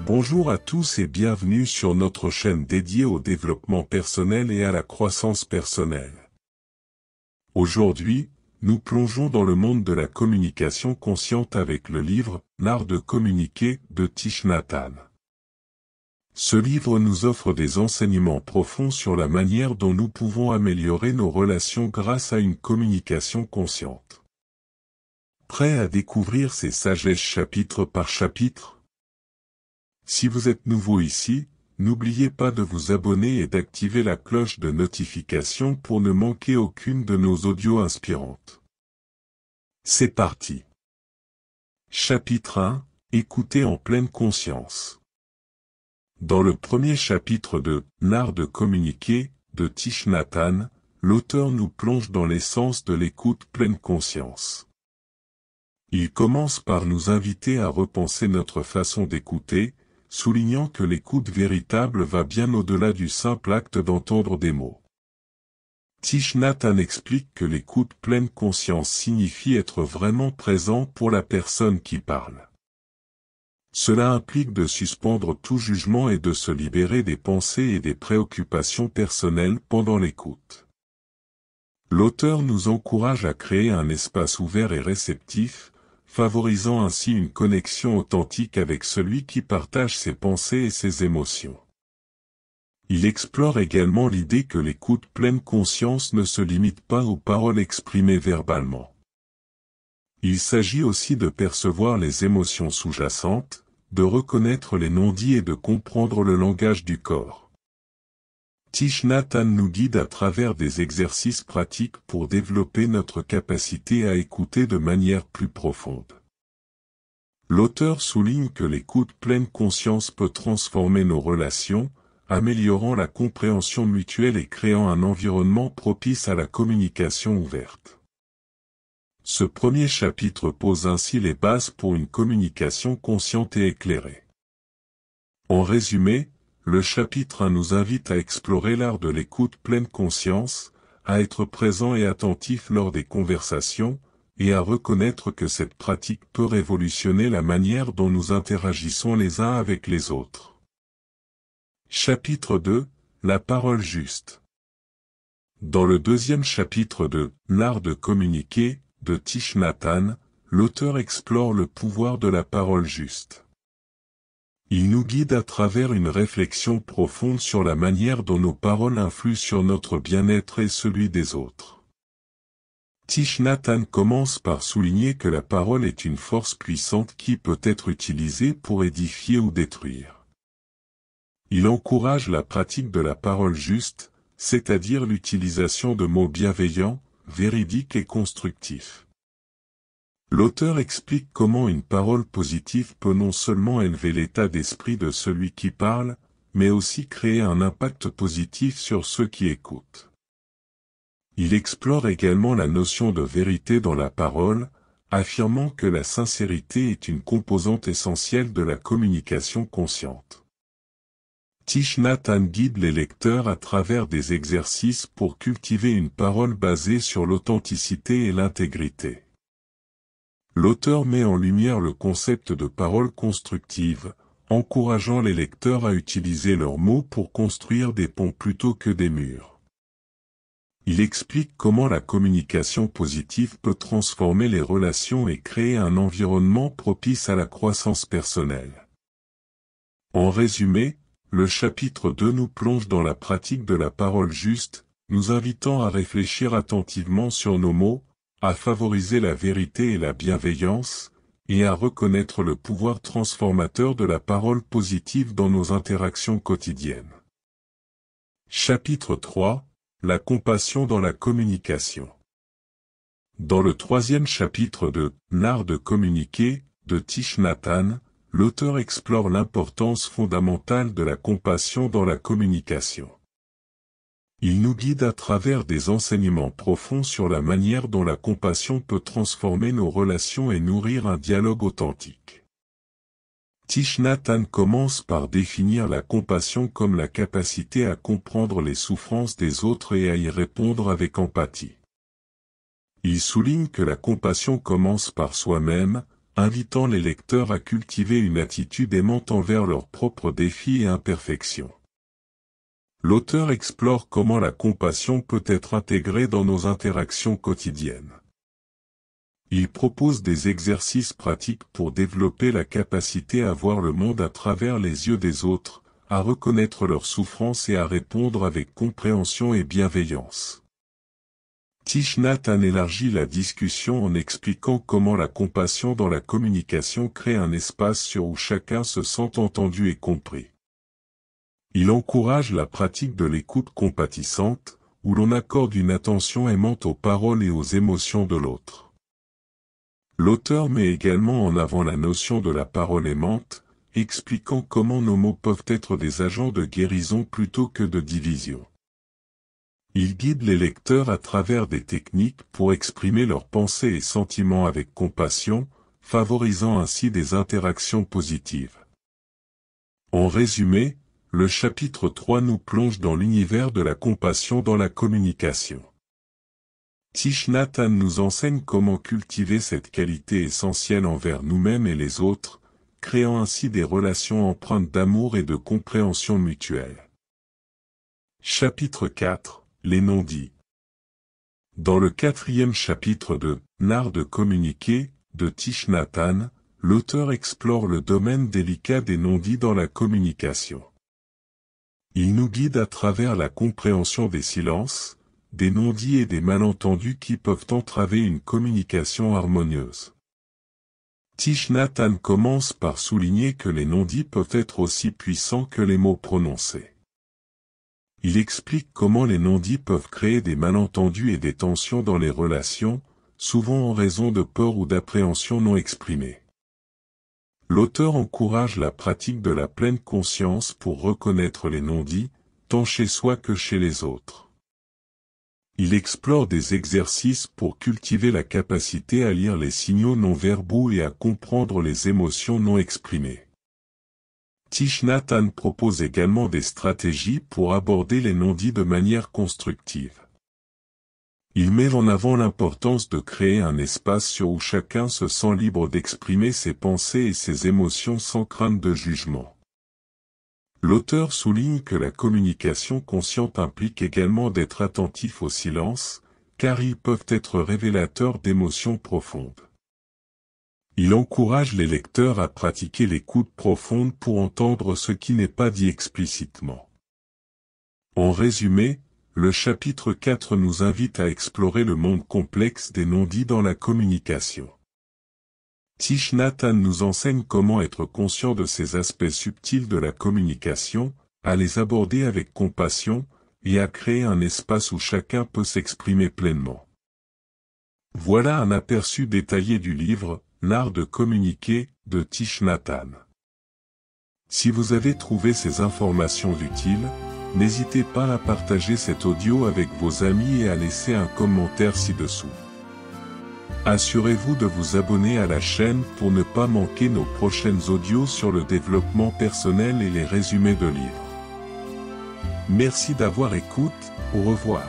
Bonjour à tous et bienvenue sur notre chaîne dédiée au développement personnel et à la croissance personnelle. Aujourd'hui, nous plongeons dans le monde de la communication consciente avec le livre « L'art de communiquer » de Thich Nhat Hanh. Ce livre nous offre des enseignements profonds sur la manière dont nous pouvons améliorer nos relations grâce à une communication consciente. Prêt à découvrir ces sagesses chapitre par chapitre? Si vous êtes nouveau ici, n'oubliez pas de vous abonner et d'activer la cloche de notification pour ne manquer aucune de nos audios inspirantes. C'est parti. Chapitre 1. Écouter en pleine conscience. Dans le premier chapitre de « L'art de communiquer » de Thich Nhat Hanh, l'auteur nous plonge dans l'essence de l'écoute pleine conscience. Il commence par nous inviter à repenser notre façon d'écouter, soulignant que l'écoute véritable va bien au-delà du simple acte d'entendre des mots. Thich Nhat Hanh explique que l'écoute pleine conscience signifie être vraiment présent pour la personne qui parle. Cela implique de suspendre tout jugement et de se libérer des pensées et des préoccupations personnelles pendant l'écoute. L'auteur nous encourage à créer un espace ouvert et réceptif, favorisant ainsi une connexion authentique avec celui qui partage ses pensées et ses émotions. Il explore également l'idée que l'écoute pleine conscience ne se limite pas aux paroles exprimées verbalement. Il s'agit aussi de percevoir les émotions sous-jacentes, de reconnaître les non-dits et de comprendre le langage du corps. Thich Nhat Hanh nous guide à travers des exercices pratiques pour développer notre capacité à écouter de manière plus profonde. L'auteur souligne que l'écoute pleine conscience peut transformer nos relations, améliorant la compréhension mutuelle et créant un environnement propice à la communication ouverte. Ce premier chapitre pose ainsi les bases pour une communication consciente et éclairée. En résumé, le chapitre 1 nous invite à explorer l'art de l'écoute pleine conscience, à être présent et attentif lors des conversations, et à reconnaître que cette pratique peut révolutionner la manière dont nous interagissons les uns avec les autres. Chapitre 2. La parole juste. Dans le deuxième chapitre de « L'art de communiquer » de Thich Nhat Hanh, l'auteur explore le pouvoir de la parole juste. Il nous guide à travers une réflexion profonde sur la manière dont nos paroles influent sur notre bien-être et celui des autres. Thich Nhat Hanh commence par souligner que la parole est une force puissante qui peut être utilisée pour édifier ou détruire. Il encourage la pratique de la parole juste, c'est-à-dire l'utilisation de mots bienveillants, véridiques et constructifs. L'auteur explique comment une parole positive peut non seulement élever l'état d'esprit de celui qui parle, mais aussi créer un impact positif sur ceux qui écoutent. Il explore également la notion de vérité dans la parole, affirmant que la sincérité est une composante essentielle de la communication consciente. Thich Nhat Hanh guide les lecteurs à travers des exercices pour cultiver une parole basée sur l'authenticité et l'intégrité. L'auteur met en lumière le concept de parole constructive, encourageant les lecteurs à utiliser leurs mots pour construire des ponts plutôt que des murs. Il explique comment la communication positive peut transformer les relations et créer un environnement propice à la croissance personnelle. En résumé, le chapitre 2 nous plonge dans la pratique de la parole juste, nous invitant à réfléchir attentivement sur nos mots, à favoriser la vérité et la bienveillance, et à reconnaître le pouvoir transformateur de la parole positive dans nos interactions quotidiennes. Chapitre 3. La compassion dans la communication. Dans le troisième chapitre de « L'art de communiquer » de Thich Nhat Hanh, l'auteur explore l'importance fondamentale de la compassion dans la communication. Il nous guide à travers des enseignements profonds sur la manière dont la compassion peut transformer nos relations et nourrir un dialogue authentique. Thich Nhat Hanh commence par définir la compassion comme la capacité à comprendre les souffrances des autres et à y répondre avec empathie. Il souligne que la compassion commence par soi-même, invitant les lecteurs à cultiver une attitude aimante envers leurs propres défis et imperfections. L'auteur explore comment la compassion peut être intégrée dans nos interactions quotidiennes. Il propose des exercices pratiques pour développer la capacité à voir le monde à travers les yeux des autres, à reconnaître leurs souffrances et à répondre avec compréhension et bienveillance. Thich Nhat Hanh élargit la discussion en expliquant comment la compassion dans la communication crée un espace où chacun se sent entendu et compris. Il encourage la pratique de l'écoute compatissante, où l'on accorde une attention aimante aux paroles et aux émotions de l'autre. L'auteur met également en avant la notion de la parole aimante, expliquant comment nos mots peuvent être des agents de guérison plutôt que de division. Il guide les lecteurs à travers des techniques pour exprimer leurs pensées et sentiments avec compassion, favorisant ainsi des interactions positives. En résumé, le chapitre 3 nous plonge dans l'univers de la compassion dans la communication. Thich Nhat Hanh nous enseigne comment cultiver cette qualité essentielle envers nous-mêmes et les autres, créant ainsi des relations empreintes d'amour et de compréhension mutuelle. Chapitre 4. Les non-dits. Dans le 4e chapitre de « L'art de communiquer » de Thich Nhat Hanh, l'auteur explore le domaine délicat des non-dits dans la communication. Il nous guide à travers la compréhension des silences, des non-dits et des malentendus qui peuvent entraver une communication harmonieuse. Thich Nhat Hanh commence par souligner que les non-dits peuvent être aussi puissants que les mots prononcés. Il explique comment les non-dits peuvent créer des malentendus et des tensions dans les relations, souvent en raison de peur ou d'appréhension non exprimées. L'auteur encourage la pratique de la pleine conscience pour reconnaître les non-dits, tant chez soi que chez les autres. Il explore des exercices pour cultiver la capacité à lire les signaux non-verbaux et à comprendre les émotions non exprimées. Thich Nhat Hanh propose également des stratégies pour aborder les non-dits de manière constructive. Il met en avant l'importance de créer un espace où chacun se sent libre d'exprimer ses pensées et ses émotions sans crainte de jugement. L'auteur souligne que la communication consciente implique également d'être attentif au silence, car ils peuvent être révélateurs d'émotions profondes. Il encourage les lecteurs à pratiquer l'écoute profonde pour entendre ce qui n'est pas dit explicitement. En résumé, le chapitre 4 nous invite à explorer le monde complexe des non-dits dans la communication. Thich Nhat Hanh nous enseigne comment être conscient de ces aspects subtils de la communication, à les aborder avec compassion, et à créer un espace où chacun peut s'exprimer pleinement. Voilà un aperçu détaillé du livre « L'art de communiquer » de Thich Nhat Hanh. Si vous avez trouvé ces informations utiles, n'hésitez pas à partager cet audio avec vos amis et à laisser un commentaire ci-dessous. Assurez-vous de vous abonner à la chaîne pour ne pas manquer nos prochaines audios sur le développement personnel et les résumés de livres. Merci d'avoir écouté, au revoir.